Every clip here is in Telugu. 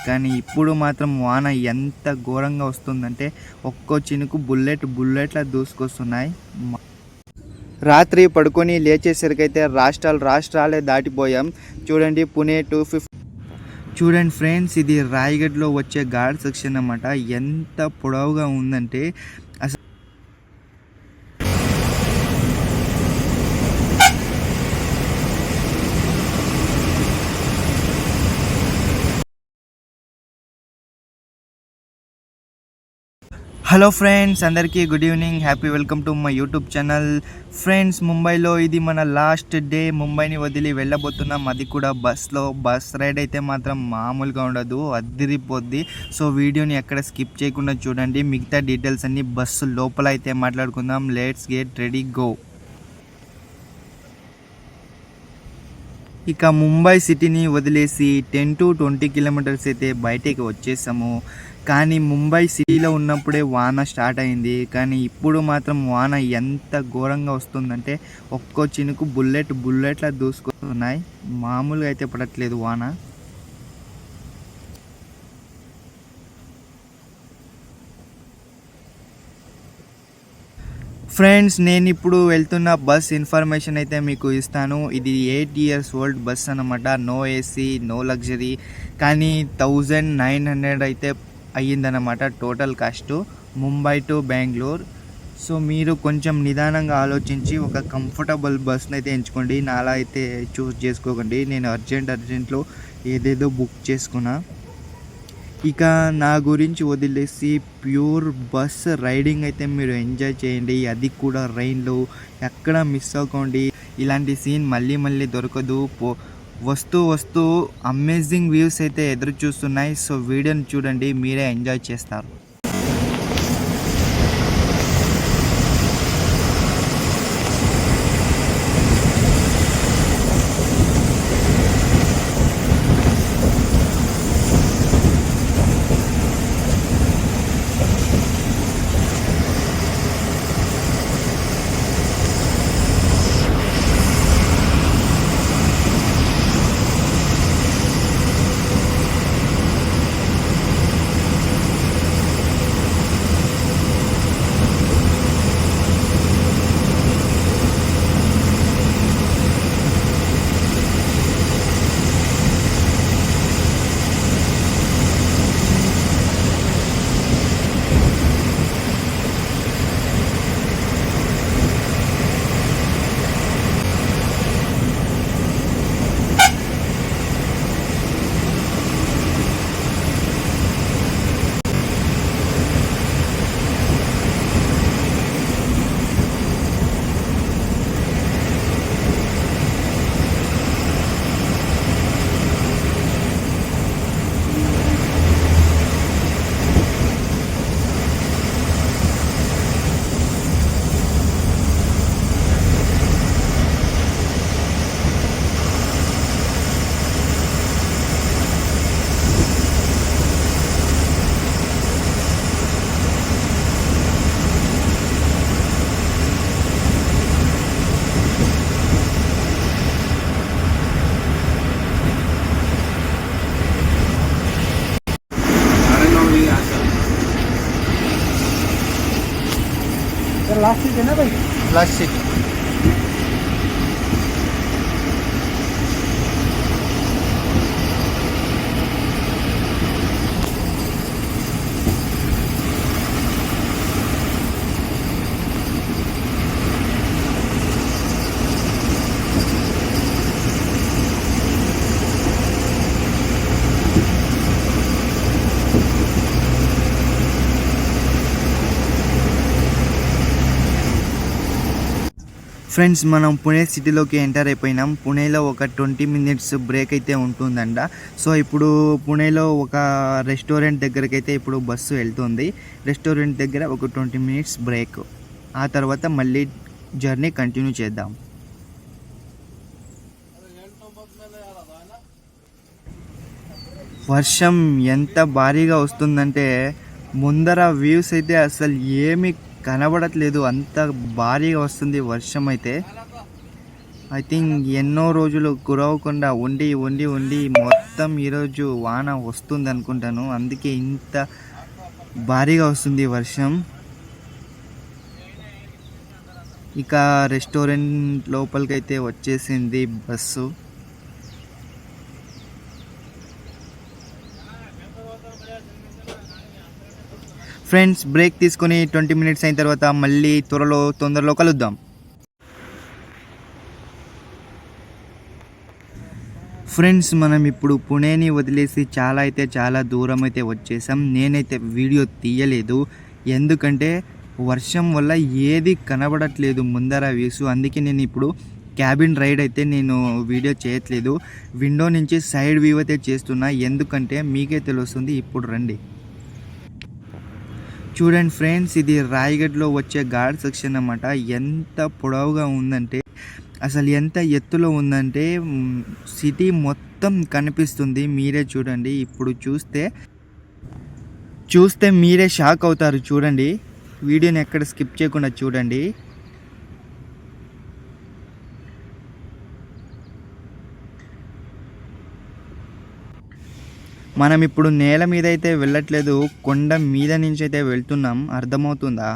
కానీ ఇప్పుడు మాత్రం వాన ఎంత ఘోరంగా వస్తుందంటే ఒక్కో చినుకు బుల్లెట్లా దూసుకొస్తున్నాయి. రాత్రి పడుకొని లేచేసరికైతే రాష్ట్రాలే దాటిపోయాం. చూడండి, పుణే 250. చూడండి ఫ్రెండ్స్, ఇది రాయగఢ్లో వచ్చే ఘాట్ సెక్షన్ అన్నమాట. ఎంత పొడవుగా ఉందంటే అసలు. హలో ఫ్రెండ్స్, అందరికీ good evening, happy welcome to my YouTube channel. Friends, ముంబైలో ఇది మన లాస్ట్ డే. ముంబైని వదిలి వెళ్ళబోతున్నాం, అది కూడా బస్లో. బస్ రైడ్ అయితే మాత్రం మామూలుగా ఉండదు, అదిరిపోద్ది. సో వీడియోని ఎక్కడ స్కిప్ చేయకుండా చూడండి. మిగతా డీటెయిల్స్ అన్నీ బస్సు లోపల అయితే మాట్లాడుకుందాం. Let's get ready, go. ఇక ముంబై సిటీని వదిలేసి 10 to 20 కిలోమీటర్స్ అయితే బయటికి వచ్చేసాము. కానీ ముంబై సిటీలో ఉన్నప్పుడే వాన స్టార్ట్ అయింది. కానీ ఇప్పుడు మాత్రం వాన ఎంత ఘోరంగా వస్తుందంటే ఒక్కో చినుకు బుల్లెట్లా దూసుకొస్తున్నాయి. మామూలుగా అయితే పడట్లేదు వాన. ఫ్రెండ్స్, నేను ఇప్పుడు వెళ్తున్న బస్ ఇన్ఫర్మేషన్ అయితే మీకు ఇస్తాను. ఇది 8 years ఓల్డ్ బస్ అన్నమాట. No AC, no luxury. కానీ 1900 అయితే అయ్యిందన్నమాట total cost, Mumbai to Bengaluru. So మీరు కొంచెం నిదానంగా ఆలోచించి ఒక కంఫర్టబుల్ బస్ని అయితే ఎంచుకోండి. నాలా అయితే చూస్ చేసుకోకండి. నేను అర్జెంట్లో ఏదేదో బుక్ చేసుకున్నా. ఇక నా గురించి వదిలేసి ప్యూర్ బస్ రైడింగ్ అయితే మీరు ఎంజాయ్ చేయండి, అది కూడా రైన్లో. ఎక్కడ మిస్ అవ్వకండి. ఇలాంటి సీన్ మళ్ళీ దొరకదు. వస్తూ అమేజింగ్ వ్యూస్ అయితే ఎదురు చూస్తున్నాయి. సో వీడియోని చూడండి, మీరే ఎంజాయ్ చేస్తారు. लास्ट सीट है ना भाई, लास्ट सीट. ఫ్రెండ్స్, మనం పుణే సిటీలోకి ఎంటర్ అయిపోయినాం. పుణేలో ఒక 20 minutes బ్రేక్ అయితే ఉంటుందంట. సో ఇప్పుడు పుణేలో ఒక రెస్టారెంట్ దగ్గరికి అయితే ఇప్పుడు బస్సు వెళ్తుంది. రెస్టారెంట్ దగ్గర ఒక 20 minutes బ్రేక్. ఆ తర్వాత మళ్ళీ జర్నీ కంటిన్యూ చేద్దాం. వర్షం ఎంత భారీగా వస్తుందంటే ముందర వ్యూస్ అయితే అసలు ఏమి కనబడట్లేదు, అంత భారీగా వస్తుంది వర్షం అయితే. ఐ థింక్ ఎన్నో రోజులు కురవకుండా ఉండి ఉండి ఉండి మొత్తం ఈరోజు వాన వస్తుంది అనుకుంటాను. అందుకే ఇంత భారీగా వస్తుంది వర్షం. ఇక రెస్టారెంట్ లోపలికైతే వచ్చేసింది బస్సు. ఫ్రెండ్స్, బ్రేక్ తీసుకొని 20 మినిట్స్ అయిన తర్వాత మళ్ళీ తొందరలో కలుద్దాం. ఫ్రెండ్స్, మనం ఇప్పుడు పుణేని వదిలేసి చాలా దూరం అయితే వచ్చేసాం. నేనైతే వీడియో తీయలేదు, ఎందుకంటే వర్షం వల్ల ఏది కనబడట్లేదు ముందర వ్యూస్. అందుకే నేను ఇప్పుడు క్యాబిన్ రైడ్ అయితే నేను వీడియో చేయట్లేదు. విండో నుంచి సైడ్ వ్యూ అయితే చేస్తున్నా, ఎందుకంటే మీకే తెలుస్తుంది. ఇప్పుడు రండి చూడండి ఫ్రెండ్స్, ఇది రాయగఢ్లో వచ్చే ఘాట్ సెక్షన్ అన్నమాట. ఎంత పొడవుగా ఉందంటే, అసలు ఎంత ఎత్తులో ఉందంటే సిటీ మొత్తం కనిపిస్తుంది. మీరే చూడండి. ఇప్పుడు చూస్తే మీరే షాక్ అవుతారు. చూడండి, వీడియోని ఎక్కడ స్కిప్ చేయకుండా చూడండి. మనం ఇప్పుడు నేల మీద అయితే వెళ్ళట్లేదు, కొండ మీద నుంచి అయితే వెళ్తున్నాం. అర్థమవుతుందా?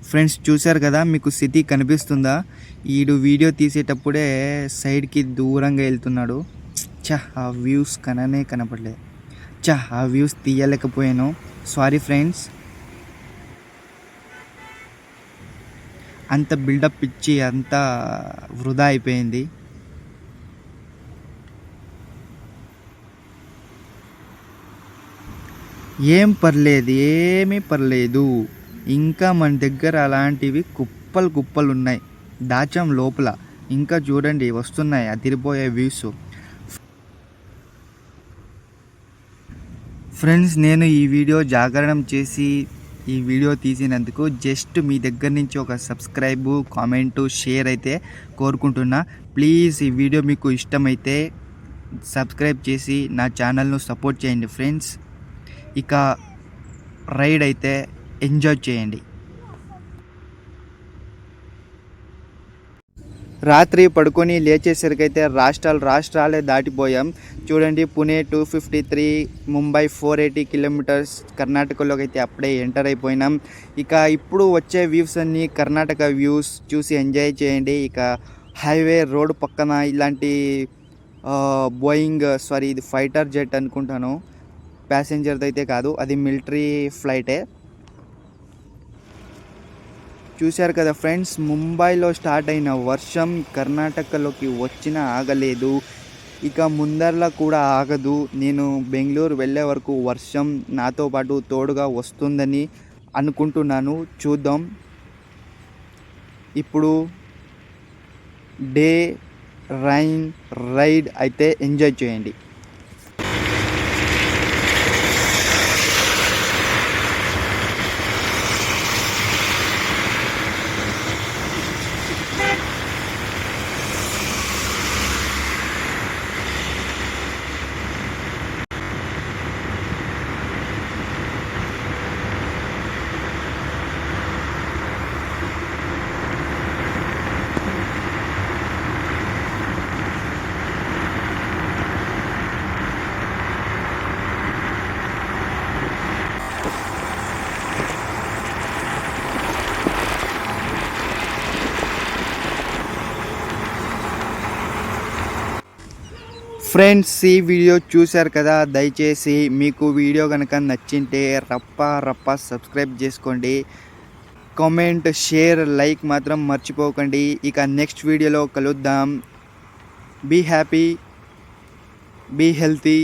ఫ్రెండ్స్, చూశారు కదా, మీకు సిటీ కనిపిస్తుందా? ఈడు వీడియో తీసేటప్పుడే సైడ్కి దూరంగా వెళ్తున్నాడు. ఆ వ్యూస్ కనపడలేదు. ఆ వ్యూస్ తీయలేకపోయాను. Sorry friends. అంత బిల్డప్ ఇచ్చి అంత వృధా అయిపోయింది. ఏమీ పర్లేదు. ఇంకా మన దగ్గర అలాంటివి కుప్పలు ఉన్నాయి, దాచం లోపల. ఇంకా చూడండి, వస్తున్నాయి అదిరిపోయే వ్యూస్. ఫ్రెండ్స్, నేను ఈ వీడియో జాగరణం చేసి ఈ వీడియో తీసినందుకు జస్ట్ మీ దగ్గర నుంచి ఒక సబ్స్క్రైబ్, కామెంటు, షేర్ అయితే కోరుకుంటున్నా. ప్లీజ్ ఈ వీడియో మీకు ఇష్టమైతే సబ్స్క్రైబ్ చేసి నా ఛానల్ను సపోర్ట్ చేయండి ఫ్రెండ్స్. ఇక రైడ్ అయితే ఎంజాయ్ చేయండి. రాత్రి పడుకొని లేచేసరికి అయితే రాష్ట్రాలే దాటిపోయాం. చూడండి, పుణే 253, ముంబై 480 కిలోమీటర్స్, కర్ణాటకలోకి అయితే అప్పుడే ఎంటర్ అయిపోయినాం. ఇక ఇప్పుడు వచ్చే వ్యూస్ అన్నీ కర్ణాటక వ్యూస్ చూసి ఎంజాయ్ చేయండి. ఇక హైవే రోడ్ పక్కన ఇలాంటి ఇది ఫైటర్ జెట్ అనుకుంటాను, ప్యాసింజర్ది అయితే కాదు, అది మిలిటరీ ఫ్లైటే. చూశారు కదా ఫ్రెండ్స్, ముంబైలో స్టార్ట్ అయిన వర్షం కర్ణాటకలోకి వచ్చినా ఆగలేదు, ఇక ముందరలా కూడా ఆగదు. నేను బెంగళూరు వెళ్ళే వరకు వర్షం నాతో పాటు తోడుగా వస్తుందని అనుకుంటున్నాను. చూద్దాం. ఇప్పుడు డే రైడ్ అయితే ఎంజాయ్ చేయండి. ఫ్రెండ్స్, ఈ వీడియో చూశారు కదా, దయచేసి మీకు వీడియో కనుక నచ్చింటే రప్ప సబ్స్క్రైబ్ చేసుకోండి. కామెంట్, షేర్, లైక్ మాత్రం మర్చిపోకండి. ఇక నెక్స్ట్ వీడియోలో కలుద్దాం. Be happy, be healthy.